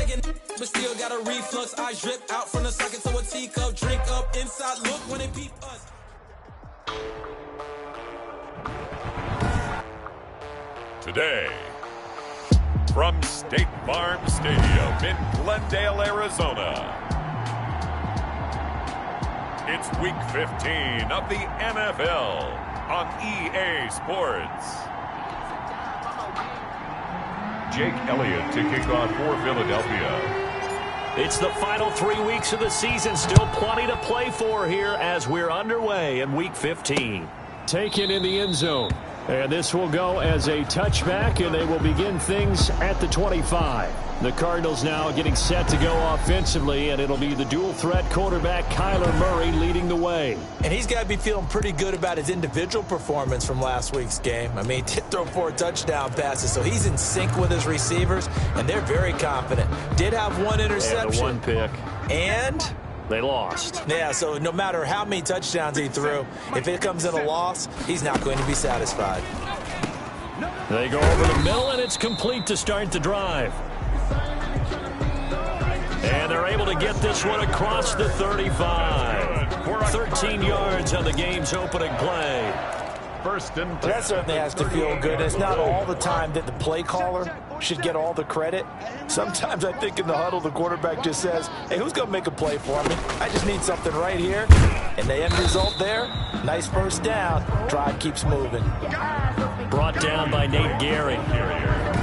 begging, but still got a reflux. I drip out from the socket to a teacup. Drink up inside, look when they peep us. Today, from State Farm Stadium in Glendale, Arizona, it's Week 15 of the NFL on EA Sports. Jake Elliott to kick off for Philadelphia. It's the final 3 weeks of the season. Still plenty to play for here as we're underway in Week 15. Taken in the end zone. And this will go as a touchback, and they will begin things at the 25. The Cardinals now getting set to go offensively, and it'll be the dual-threat quarterback Kyler Murray leading the way. And he's got to be feeling pretty good about his individual performance from last week's game. I mean, he did throw 4 touchdown passes, so he's in sync with his receivers, and they're very confident. Did have 1 interception. And 1 pick. And they lost. Yeah, so no matter how many touchdowns he threw, if it comes in a loss, he's not going to be satisfied. They go over the middle, and it's complete to start the drive. And they're able to get this one across the 35. 13 yards on the game's opening play. First and 10. That certainly has to feel good. It's not all the time that the play caller should get all the credit. Sometimes I think in the huddle, the quarterback just says, hey, who's going to make a play for me? I just need something right here. And the end result there, nice first down. Drive keeps moving. Brought down by Nate Gehring.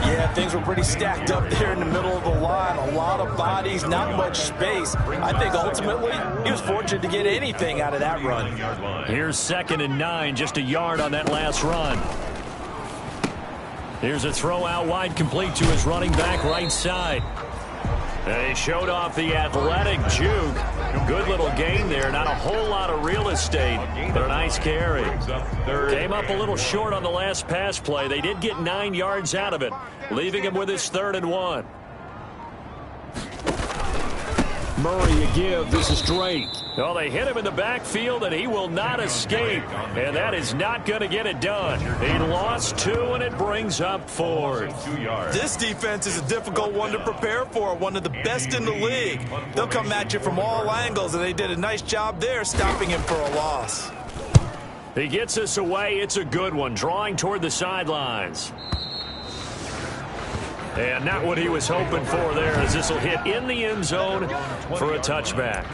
Yeah, things were pretty stacked up there in the middle of the line. A lot of bodies, not much space. I think ultimately he was fortunate to get anything out of that run. Here's 2nd and 9, just a yard on that last run. Here's a throw out wide, complete to his running back right side. They showed off the athletic juke. Good little gain there. Not a whole lot of real estate, but a nice carry. Came up a little short on the last pass play. They did get 9 yards out of it, leaving him with his 3rd and 1. Murray a give. This is Drake. Well, they hit him in the backfield, and he will not escape. And that is not going to get it done. He lost 2, and it brings up 4th. This defense is a difficult one to prepare for, one of the best in the league. They'll come at you from all angles, and they did a nice job there stopping him for a loss. He gets us away. It's a good one, drawing toward the sidelines. And not what he was hoping for there, as this will hit in the end zone for a touchback.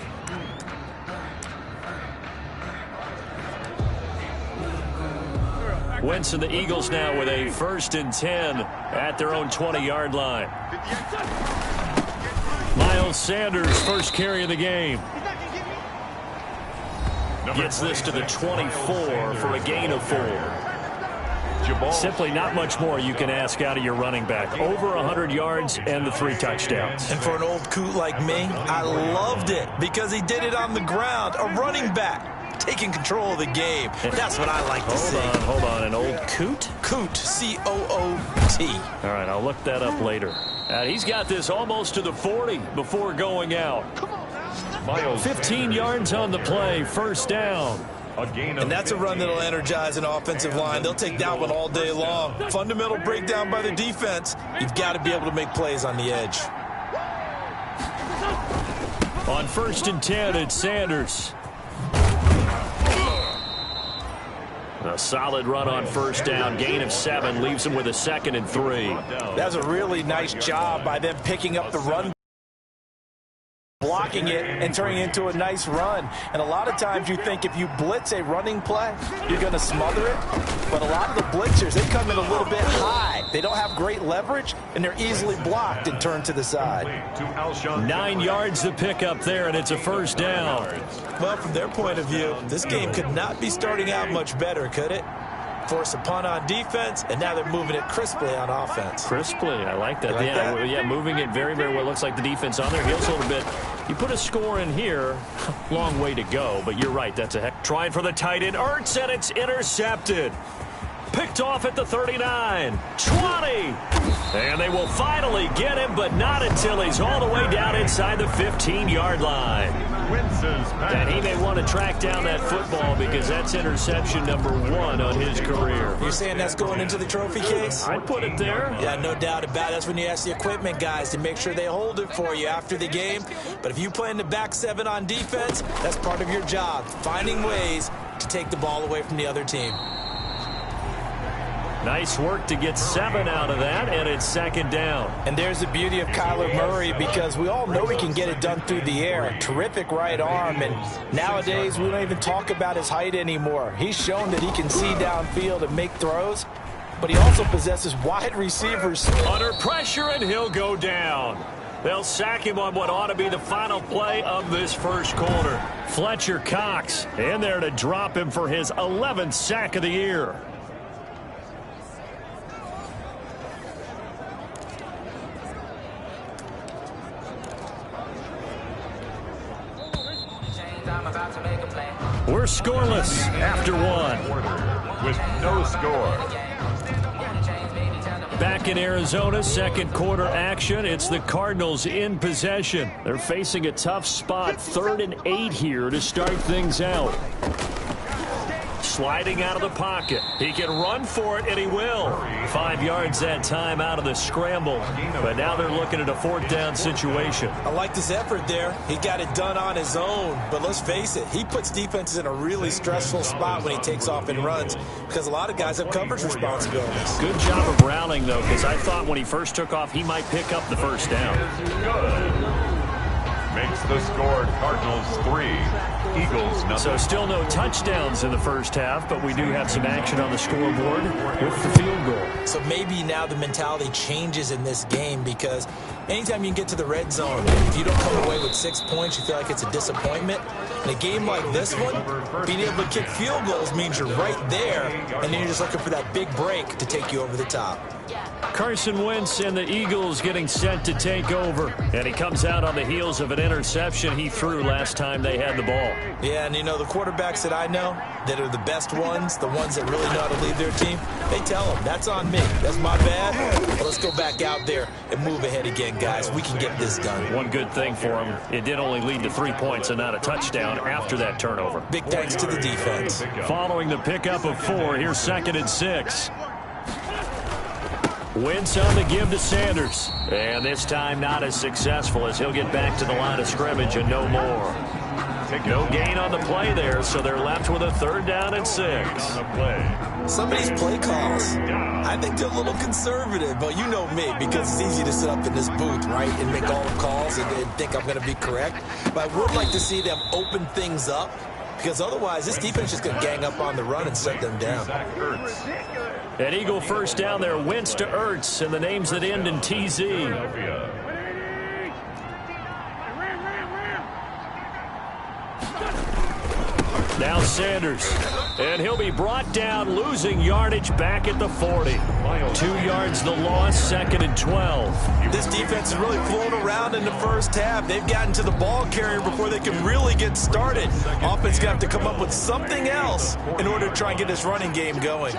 Wentz and the Eagles now with a 1st and 10 at their own 20-yard line. Miles Sanders, first carry of the game. Gets this to the 24 for a gain of 4. Simply not much more you can ask out of your running back. Over 100 yards and the 3 touchdowns. And for an old coot like me, I loved it because he did it on the ground. A running back taking control of the game. That's what I like to see. Hold on. An old coot? Coot, C-O-O-T. All right, I'll look that up later. He's got this almost to the 40 before going out. 15 yards on the play, 1st down. And that's a run that'll energize an offensive line. They'll take that one all day long. Fundamental breakdown by the defense. You've got to be able to make plays on the edge. On 1st and 10, it's Sanders. A solid run on 1st down. Gain of 7 leaves him with a 2nd and 3. That's a really nice job by them picking up the run, blocking it, and turning it into a nice run. And a lot of times you think if you blitz a running play, you're going to smother it. But a lot of the blitzers, they come in a little bit high. They don't have great leverage, and they're easily blocked and turned to the side. 9 yards to pick up there, and it's a 1st down. Well, from their point of view, this game could not be starting out much better, could it? Force a punt on defense, and now they're moving it crisply on offense. Crisply, I like that. Yeah, moving it very, very well. Looks like the defense on their heels a little bit. You put a score in here, long way to go, but you're right. That's a heck. Trying for the tight end, Ertz, and it's intercepted. Picked off at the 39, 20. And they will finally get him, but not until he's all the way down inside the 15-yard line. And he may want to track down that football because that's interception number 1 on his career. You're saying that's going into the trophy case? I'd put it there. Yeah, no doubt about it. That's when you ask the equipment guys to make sure they hold it for you after the game. But if you play in the back 7 on defense, that's part of your job, finding ways to take the ball away from the other team. Nice work to get 7 out of that, and it's 2nd down. And there's the beauty of Kyler Murray because we all know he can get it done through the air. Terrific right arm, and nowadays we don't even talk about his height anymore. He's shown that he can see downfield and make throws, but he also possesses wide receivers. Under pressure, and he'll go down. They'll sack him on what ought to be the final play of this first quarter. Fletcher Cox in there to drop him for his 11th sack of the year. We're scoreless after 1. With no score. Back in Arizona, second quarter action. It's the Cardinals in possession. They're facing a tough spot, 3rd and 8 here to start things out. Sliding out of the pocket. He can run for it, and he will. 5 yards that time out of the scramble. But now they're looking at a 4th down situation. I liked his effort there. He got it done on his own. But let's face it, he puts defenses in a really stressful spot when he takes off and runs because a lot of guys have coverage responsibilities. Good job of rounding, though, because I thought when he first took off, he might pick up the first down. Makes the score Cardinals 3, Eagles nothing. So still no touchdowns in the first half, but we do have some action on the scoreboard with the field goal. So maybe now the mentality changes in this game because anytime you can get to the red zone, if you don't come away with 6 points, you feel like it's a disappointment. In a game like this one, being able to kick field goals means you're right there, and then you're just looking for that big break to take you over the top. Carson Wentz and the Eagles getting set to take over. And he comes out on the heels of an interception he threw last time they had the ball. Yeah, and you know, the quarterbacks that I know that are the best ones, the ones that really know how to lead their team, they tell them, that's on me. That's my bad. But let's go back out there and move ahead again, guys. We can get this done. One good thing for him, it did only lead to 3 points and not a touchdown after that turnover. Big thanks to the defense. Following the pickup of 4, here's 2nd and 6. Wentz on the give to Sanders. And this time not as successful as he'll get back to the line of scrimmage and no more. No gain on the play there, so they're left with a 3rd down and 6. Some of these play calls, I think they're a little conservative, but you know me, because it's easy to sit up in this booth, right, and make all the calls and think I'm going to be correct. But I would like to see them open things up, because otherwise this defense is going to gang up on the run and shut them down. An Eagle first down there, Wentz to Ertz, and the names that end in TZ. Now Sanders, and he'll be brought down, losing yardage back at the 40. 2 yards the loss, 2nd and 12. This defense is really flown around in the first half. They've gotten to the ball carrier before they can really get started. Offense going to have to come up with something else in order to try and get this running game going.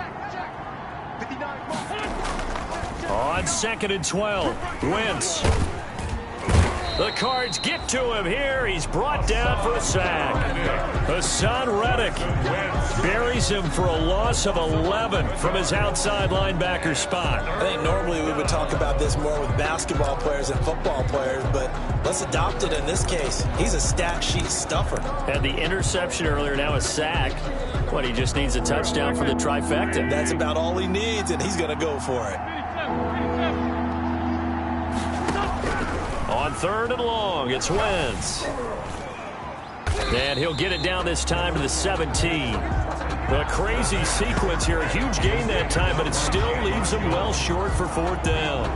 On 2nd and 12, Wentz. The Cards get to him here. He's brought down for a sack. Hassan Reddick buries him for a loss of 11 from his outside linebacker spot. I think normally we would talk about this more with basketball players and football players, but let's adopt it in this case. He's a stat sheet stuffer. Had the interception earlier, now a sack. What, he just needs a touchdown for the trifecta. That's about all he needs, and he's going to go for it. On 3rd and long, it's Wentz. And he'll get it down this time to the 17. A crazy sequence here. A huge gain that time, but it still leaves him well short for 4th down.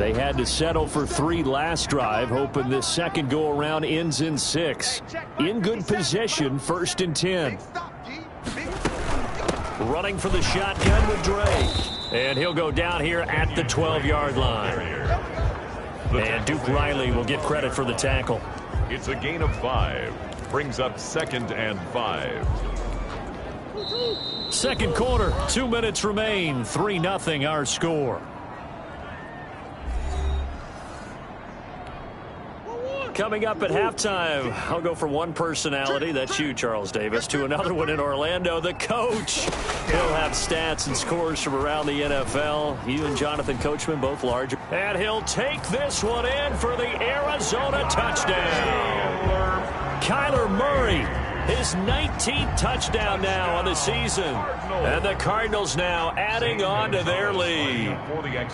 They had to settle for 3 last drive, hoping this second go-around ends in 6. In good position, 1st and 10. Running for the shotgun with Drake. And he'll go down here at the 12-yard line. And Duke Riley will get credit for the tackle. It's a gain of 5. Brings up 2nd and 5. Second quarter, 2 minutes remain. 3-0 our score. Coming up at halftime, I'll go from one personality, that's you, Charles Davis, to another one in Orlando, the coach. He'll have stats and scores from around the NFL. You and Jonathan Coachman, both large. And he'll take this one in for the Arizona touchdown. Kyler Murray, his 19th touchdown now on the season. And the Cardinals now adding on to their lead.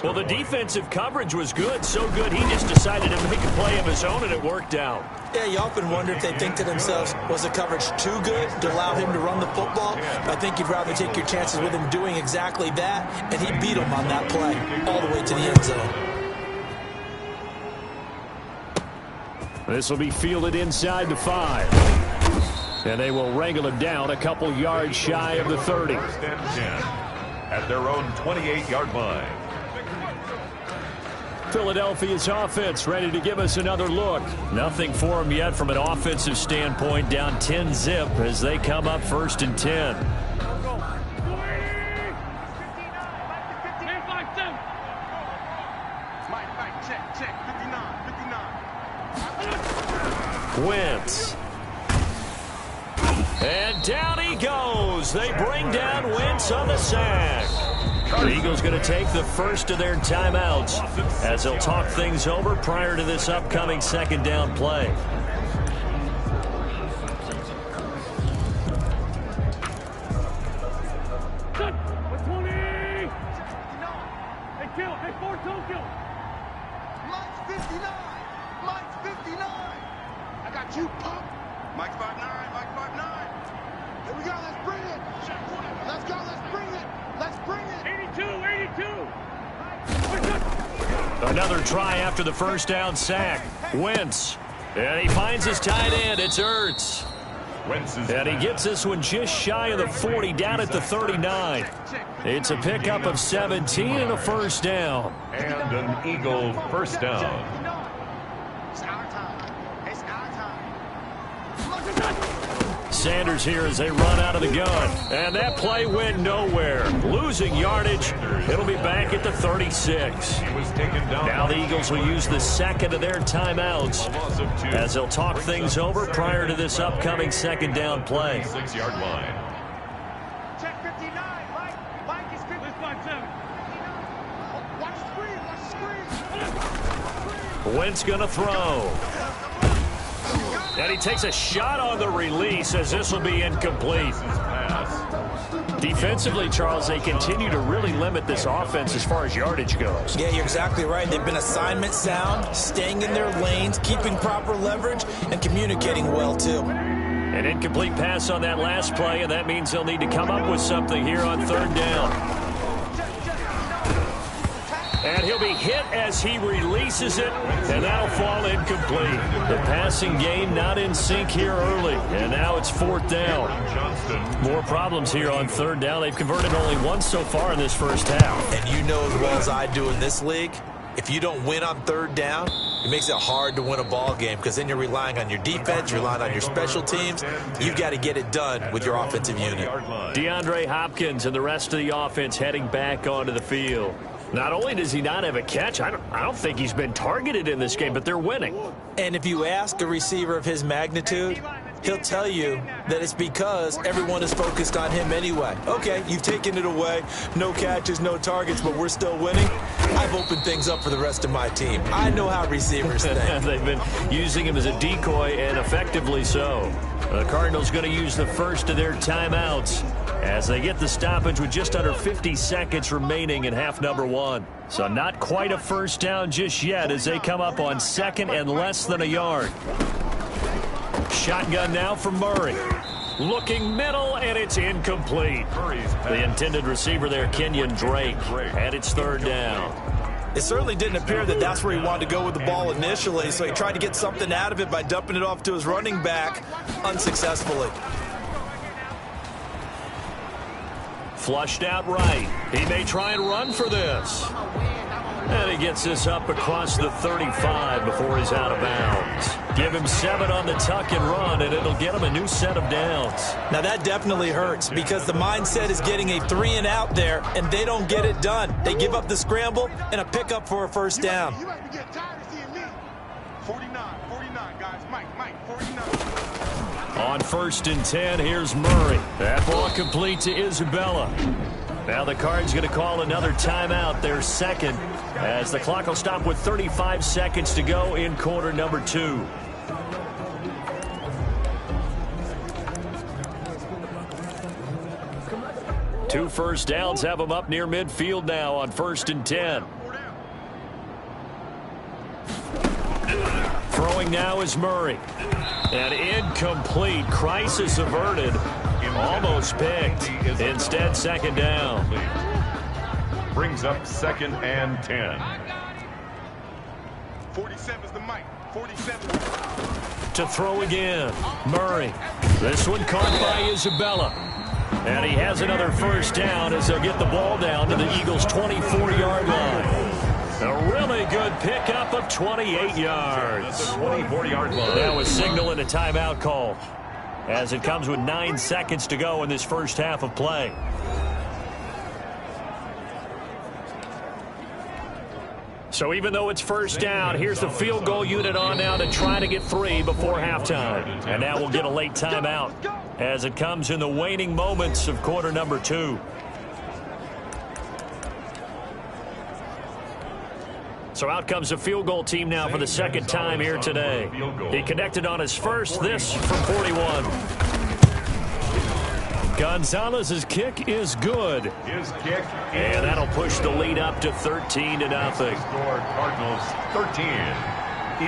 Well, the defensive coverage was good, so good he just decided to make a play of his own, and it worked out. Yeah, you often wonder if they think to themselves, was the coverage too good to allow him to run the football? I think you'd rather take your chances with him doing exactly that, and he beat him on that play all the way to the end zone. This will be fielded inside the 5. And they will wrangle him down a couple yards shy of the 30. 1st and 10 at their own 28-yard line. Philadelphia's offense ready to give us another look. Nothing for them yet from an offensive standpoint, down 10-zip as they come up 1st and 10. Wentz. And down he goes. They bring down Wentz on the sack. The Eagles going to take the first of their timeouts as they'll talk things over prior to this upcoming 2nd down play. Mike's 5'9", Mike's 5'9". Here we go, let's bring it. Let's go, let's bring it. Let's bring it. 82. Another try after the first down sack. Wentz. And he finds his tight end. It's Ertz. And he gets this one just shy of the 40, down at the 39. It's a pickup of 17 and a 1st down. And an Eagle 1st down. Sanders here as they run out of the gun. And that play went nowhere. Losing yardage. It'll be back at the 36. Now the Eagles will use the 2nd of their timeouts as they'll talk things over prior to this upcoming 2nd down play. 6-yard line. Check 59. Mike is 55-7. Watch the screen. Wentz going to throw. And he takes a shot on the release as this will be incomplete. Defensively, Charles, they continue to really limit this offense as far as yardage goes. Yeah, you're exactly right. They've been assignment sound, staying in their lanes, keeping proper leverage, and communicating well, too. An incomplete pass on that last play, and that means they'll need to come up with something here on 3rd down. And he'll be hit as he releases it, and that'll fall incomplete. The passing game not in sync here early, and now it's 4th down. More problems here on 3rd down. They've converted only once so far in this first half. And you know as well as I do in this league, if you don't win on 3rd down, it makes it hard to win a ball game because then you're relying on your defense, you're relying on your special teams. You've got to get it done with your offensive unit. DeAndre Hopkins and the rest of the offense heading back onto the field. Not only does he not have a catch, I don't think he's been targeted in this game, but they're winning. And if you ask a receiver of his magnitude, he'll tell you that it's because everyone is focused on him anyway. Okay, you've taken it away. No catches, no targets, but we're still winning. I've opened things up for the rest of my team. I know how receivers think. They've been using him as a decoy, and effectively so. The Cardinals going to use the first of their timeouts as they get the stoppage with just under 50 seconds remaining in half number 1. So not quite a first down just yet as they come up on 2nd and less than a yard. Shotgun now for Murray. Looking middle, and it's incomplete. The intended receiver there, Kenyon Drake, and it's 3rd down. It certainly didn't appear that that's where he wanted to go with the ball initially, so he tried to get something out of it by dumping it off to his running back unsuccessfully. Flushed out right. He may try and run for this. And he gets this up across the 35 before he's out of bounds. Give him 7 on the tuck and run, and it'll get him a new set of downs. Now that definitely hurts because the mindset is getting a 3 and out there, and they don't get it done. They give up the scramble and a pickup for a first down. You might be getting tired of seeing me. 49, guys. Mike, 49. On 1st and 10, here's Murray. That ball complete to Isabella. Now the Cards going to call another timeout, their second, as the clock will stop with 35 seconds to go in quarter number 2. Two first downs have them up near midfield now on 1st and 10. Throwing now is Murray. And incomplete. Crisis averted. Almost picked. Instead, second down. Brings up 2nd and 10. 47's the mic. 47. To throw again. Murray. This one caught by Isabella. And he has another first down as they'll get the ball down to the Eagles' 24-yard line. A really good pickup of 28 yards. 24-yard line. Now a signal and a timeout call, as it comes with 9 seconds to go in this first half of play. So even though it's first down, here's the field goal unit on now to try to get 3 before halftime. And now we'll get a late timeout as it comes in the waning moments of quarter number 2. So out comes the field goal team now for the second time here today. He connected on his first, this from 41. Gonzalez's kick is good. His kick, and that'll push the lead up to 13-0. Score Cardinals 13,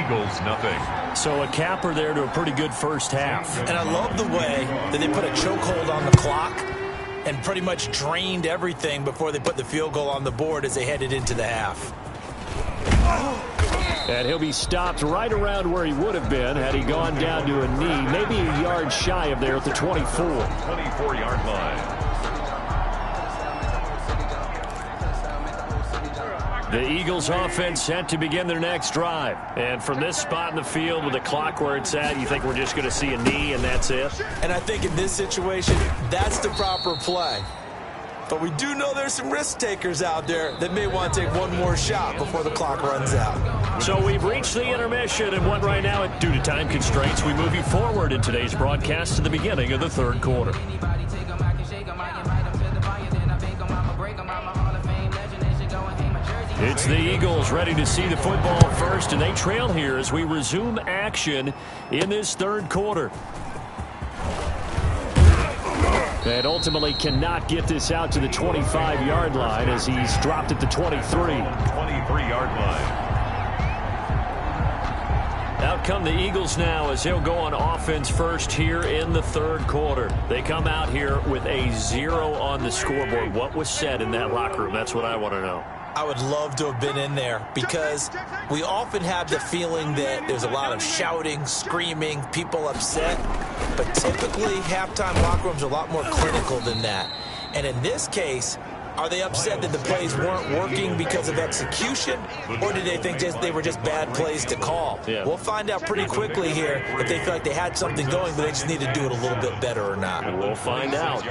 Eagles nothing. So a capper there to a pretty good first half. And I love the way that they put a chokehold on the clock and pretty much drained everything before they put the field goal on the board as they headed into the half. And he'll be stopped right around where he would have been had he gone down to a knee, maybe a yard shy of there at the 24. 24-yard line. The Eagles offense set to begin their next drive. And from this spot in the field with the clock where it's at, you think we're just going to see a knee and that's it? And I think in this situation, that's the proper play. But we do know there's some risk takers out there that may want to take one more shot before the clock runs out. So we've reached the intermission, and what right now, due to time constraints, we move you forward in today's broadcast to the beginning of the third quarter. It's the Eagles ready to see the football first, and they trail here as we resume action in this third quarter. And ultimately cannot get this out to the 25-yard line as he's dropped at the 23. 23-yard line. Out come the Eagles now as they'll go on offense first here in the third quarter. They come out here with a 0 on the scoreboard. What was said in that locker room? That's what I want to know. I would love to have been in there because we often have the feeling that there's a lot of shouting, screaming, people upset. But typically, halftime locker rooms are a lot more clinical than that. And in this case, are they upset that the plays weren't working because of execution? Or did they think they were just bad plays to call? Yeah. We'll find out pretty quickly here if they feel like they had something going, but they just need to do it a little bit better or not. And we'll find out.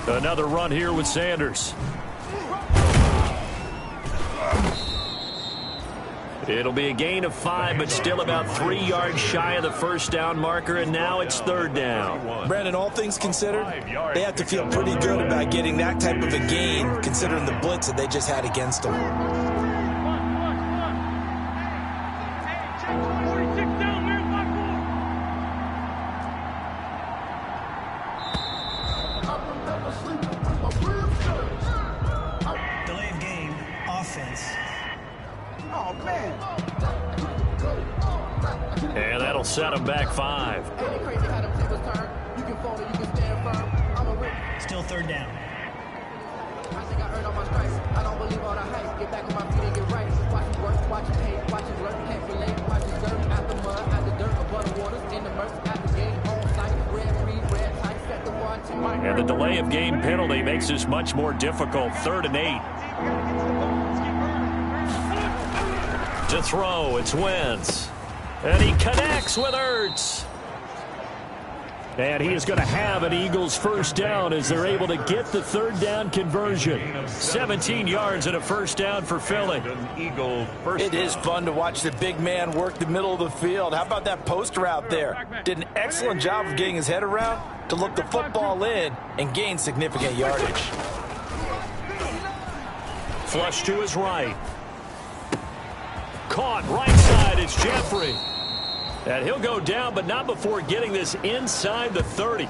Another run here with Sanders. It'll be a gain of 5, but still about 3 yards shy of the first down marker, and now it's third down. Brandon, all things considered, they have to feel pretty good about getting that type of a gain, considering the blitz that they just had against them. Delay of game, offense. Oh, man. And that'll set them back 5. Still third down. I think I earned all my stripes. I don't believe all the hype. Get back on my feet and get right. Watch it work, watch it hate, watch it learn, can't relate. Watch it skirt out the mud, out the dirt, above the waters, in the murk, at the game, on site, red, free, red, tight, set the watch. And the delay of game penalty makes this much more difficult. 3rd and 8. To throw, it's Wentz. And he connects with Ertz. And he is going to have an Eagles first down as they're able to get the 3rd down conversion. 17 yards and a first down for Philly. It is fun to watch the big man work the middle of the field. How about that post route there? Did an excellent job of getting his head around to look the football in and gain significant yardage. Flush to his right. Caught right side. It's Jeffrey. And he'll go down, but not before getting this inside the 30.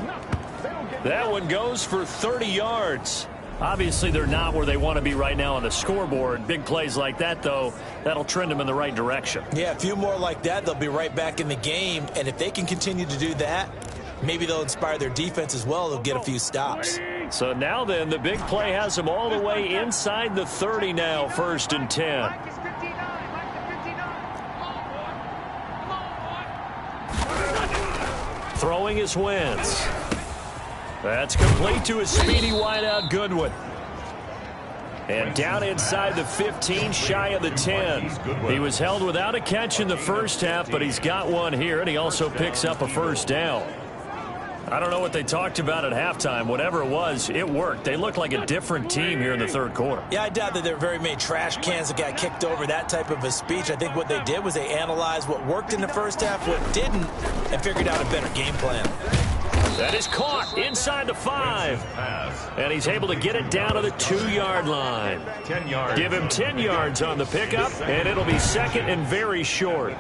That one goes for 30 yards. Obviously, they're not where they want to be right now on the scoreboard. Big plays like that, though, that'll trend them in the right direction. Yeah, a few more like that, they'll be right back in the game. And if they can continue to do that, maybe they'll inspire their defense as well. They'll get a few stops. So now then, the big play has them all the way inside the 30 now, 1st and 10. Throwing is Wentz. That's complete to his speedy wideout Goodwin. And down inside the 15, shy of the 10. He was held without a catch in the first half, but he's got one here, and he also picks up a first down. I don't know what they talked about at halftime. Whatever it was, it worked. They looked like a different team here in the 3rd quarter. Yeah, I doubt that there were very many trash cans that got kicked over, that type of a speech. I think what they did was they analyzed what worked in the first half, what didn't, and figured out a better game plan. That is caught inside the 5. And he's able to get it down to the 2-yard line. 10 yards. Give him 10 yards on the pickup, and it'll be 2nd and very short.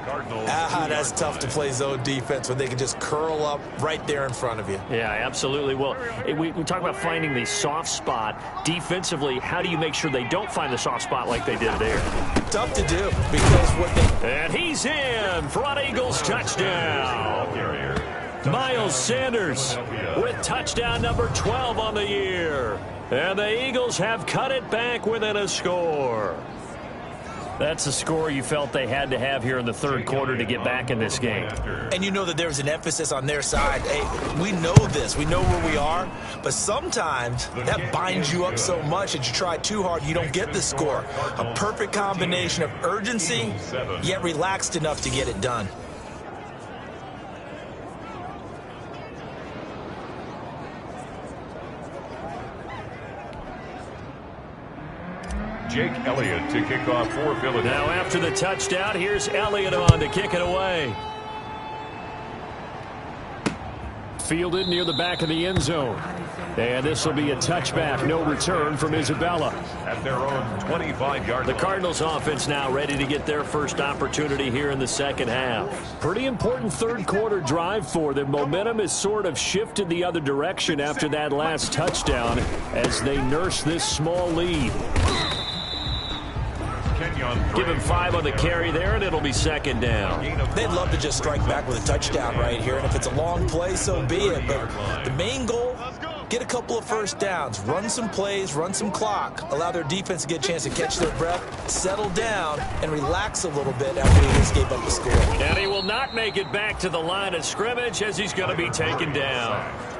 That's tough to play zone defense when they can just curl up right there in front of you. Yeah, absolutely. Well, we talk about finding the soft spot. Defensively, how do you make sure they don't find the soft spot like they did there? Tough to do because what they... And he's in for an Eagles touchdown. Miles Sanders with touchdown number 12 on the year. And the Eagles have cut it back within a score. That's the score you felt they had to have here in the 3rd quarter to get back in this game. And you know that there was an emphasis on their side. Hey, we know this. We know where we are. But sometimes that binds you up so much that you try too hard, you don't get the score. A perfect combination of urgency, yet relaxed enough to get it done. Jake Elliott to kick off for Philadelphia. Now after the touchdown, here's Elliott on to kick it away. Fielded near the back of the end zone. And this will be a touchback. No return from Isabella. At their own 25-yard line. The Cardinals offense now ready to get their first opportunity here in the 2nd half. Pretty important 3rd quarter drive for them. Momentum has sort of shifted the other direction after that last touchdown as they nurse this small lead. Give him 5 on the carry there, and it'll be 2nd down. They'd love to just strike back with a touchdown right here, and if it's a long play, so be it. But the main goal, get a couple of first downs, run some plays, run some clock, allow their defense to get a chance to catch their breath, settle down, and relax a little bit after he just gave up the score. And he will not make it back to the line of scrimmage as he's going to be taken down.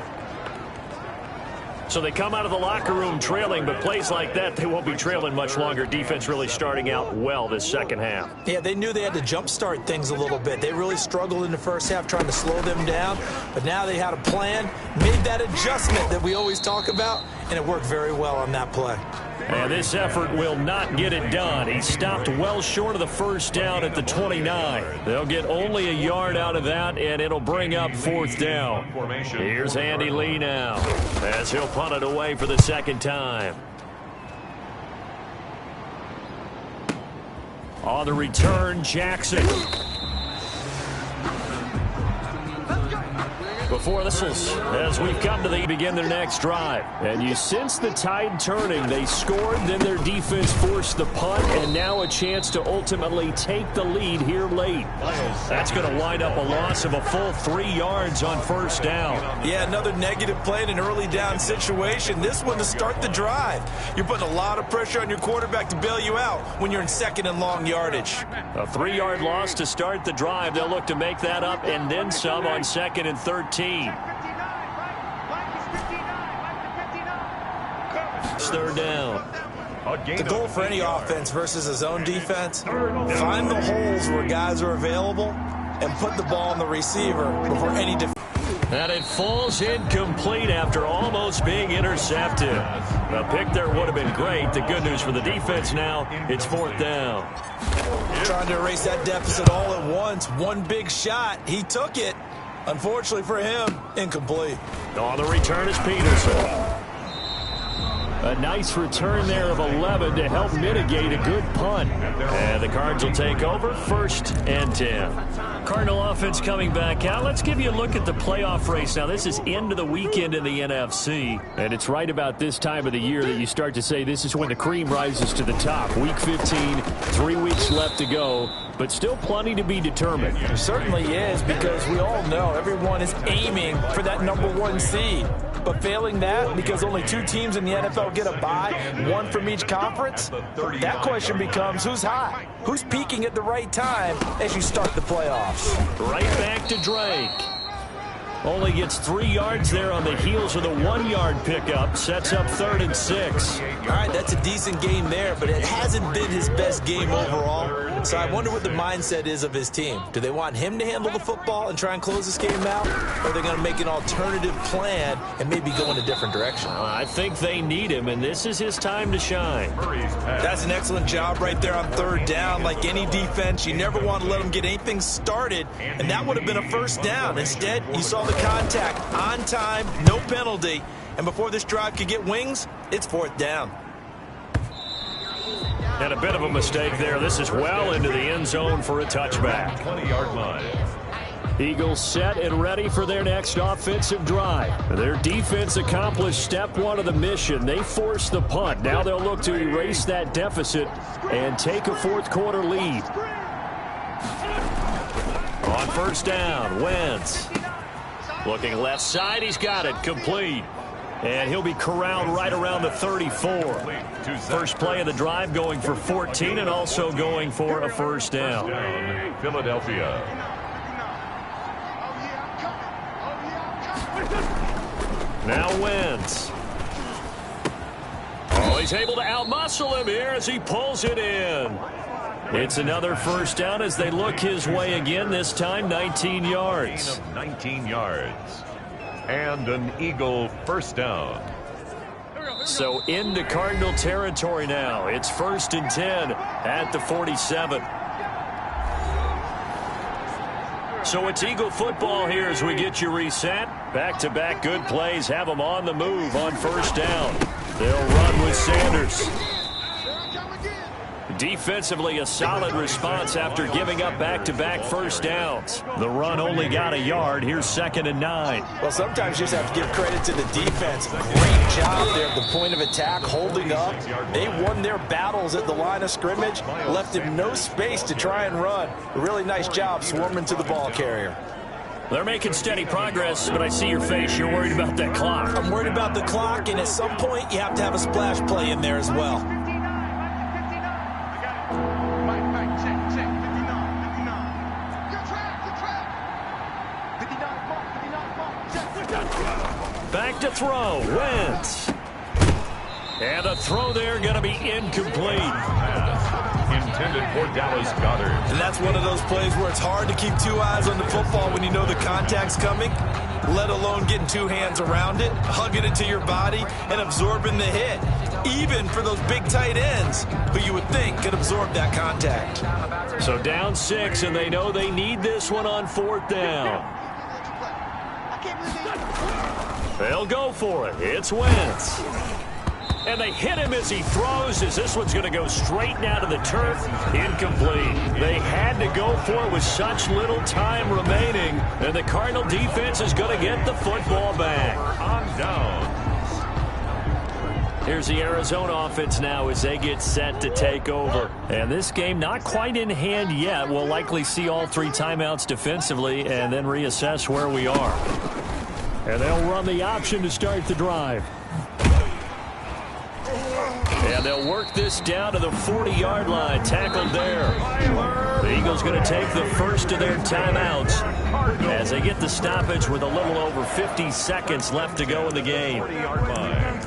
So they come out of the locker room trailing, but plays like that, they won't be trailing much longer. Defense really starting out well this 2nd half. Yeah, they knew they had to jumpstart things a little bit. They really struggled in the first half trying to slow them down, but now they had a plan, made that adjustment that we always talk about, and it worked very well on that play. And this effort will not get it done. He stopped well short of the first down at the 29. They'll get only a yard out of that, and it'll bring up 4th down. Here's Andy Lee now as he'll punt it away for the 2nd time. On the return, Jackson. before this as we've come to begin their next drive. And you sense the tide turning. They scored, then their defense forced the punt, and now a chance to ultimately take the lead here late. That's going to wind up a loss of a full 3 yards on first down. Yeah, another negative play in an early down situation. This one to start the drive. You're putting a lot of pressure on your quarterback to bail you out when you're in second and long yardage. A 3-yard loss to start the drive. They'll look to make that up and then some on second and 13. It's third down. The goal for any offense versus a zone defense, find the holes where guys are available and put the ball on the receiver before any defense. And it falls incomplete after almost being intercepted. A pick there would have been great. The good news for the defense now, it's fourth down. Trying to erase that deficit all at once. One big shot. He took it. Unfortunately for him, incomplete. On the return is Peterson. A nice return there of 11 to help mitigate a good punt. And the Cards will take over, first and 10. Cardinal offense coming back out. Let's give you a look at the playoff race. Now, this is end of the weekend in the NFC. And it's right about this time of the year that you start to say this is when the cream rises to the top. Week 15, 3 weeks left to go, but still plenty to be determined. There certainly is, because we all know everyone is aiming for that #1 seed. But failing that, because only 2 teams in the NFL get a bye, 1 from each conference, that question becomes who's hot? Who's peaking at the right time as you start the playoffs? Right back to Drake. Only gets 3 yards there on the heels of the 1-yard pickup. Sets up 3rd and 6. All right, that's a decent game there, but it hasn't been his best game overall. So I wonder what the mindset is of his team. Do they want him to handle the football and try and close this game out? Or are they going to make an alternative plan and maybe go in a different direction? I think they need him, and this is his time to shine. That's an excellent job right there on 3rd down. Like any defense, you never want to let them get anything started, and that would have been a first down. Instead, you saw the contact on time, no penalty, and before this drive could get wings, it's 4th down. And a bit of a mistake there. This is well into the end zone for a touchback. 20-yard line. Eagles set and ready for their next offensive drive. Their defense accomplished step 1 of the mission. They forced the punt. Now they'll look to erase that deficit and take a 4th quarter lead. On first down, Wentz. Looking left side, he's got it, complete. And he'll be corralled right around the 34. First play of the drive going for 14 and also going for a first down. Philadelphia. Now Wentz. Oh, he's able to outmuscle him here as he pulls it in. It's another first down as they look his way again, this time 19 yards. 19 yards. And an Eagle first down. So into Cardinal territory now. It's 1st and 10 at the 47. So it's Eagle football here as we get you reset. Back-to-back good plays have them on the move on first down. They'll run with Sanders. Defensively, a solid response after giving up back-to-back first downs. The run only got a yard. Here's 2nd and 9. Well, sometimes you just have to give credit to the defense. Great job there at the point of attack, holding up. They won their battles at the line of scrimmage, left him no space to try and run. A really nice job swarming to the ball carrier. They're making steady progress, but I see your face. You're worried about that clock. I'm worried about the clock, and at some point, you have to have a splash play in there as well. Back to throw, Wentz. And a throw there going to be incomplete. Intended for Dallas Goedert. And that's one of those plays where it's hard to keep 2 eyes on the football when you know the contact's coming, let alone getting 2 hands around it, hugging it to your body, and absorbing the hit. Even for those big tight ends who you would think could absorb that contact. So down 6, and they know they need this one on 4th down. They'll go for it. It's Wentz. And they hit him as he throws, as this one's going to go straight down to the turf. Incomplete. They had to go for it with such little time remaining. And the Cardinal defense is going to get the football back. On down. Here's the Arizona offense now as they get set to take over. And this game not quite in hand yet. We'll likely see all 3 timeouts defensively and then reassess where we are. And they'll run the option to start the drive. And they'll work this down to the 40-yard line. Tackled there. The Eagles going to take the first of their timeouts as they get the stoppage with a little over 50 seconds left to go in the game. 40-yard line.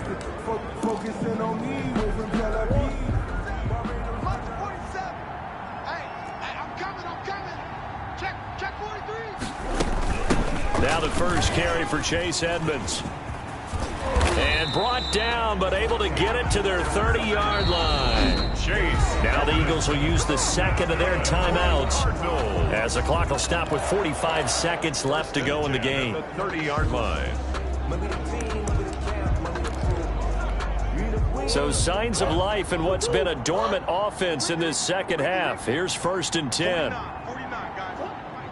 Focusing on me, we're from L.I.F.E. Hey, I'm coming. Check 43. Now the first carry for Chase Edmonds. And brought down, but able to get it to their 30-yard line. Chase. Now the Eagles will use the second of their timeouts as the clock will stop with 45 seconds left to go in the game. The 30-yard line. So signs of life in what's been a dormant offense in this second half. Here's 1st and 10.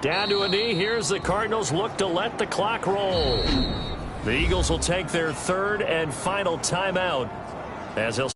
Down to a knee. Here's the Cardinals look to let the clock roll. The Eagles will take their 3rd and final timeout as they'll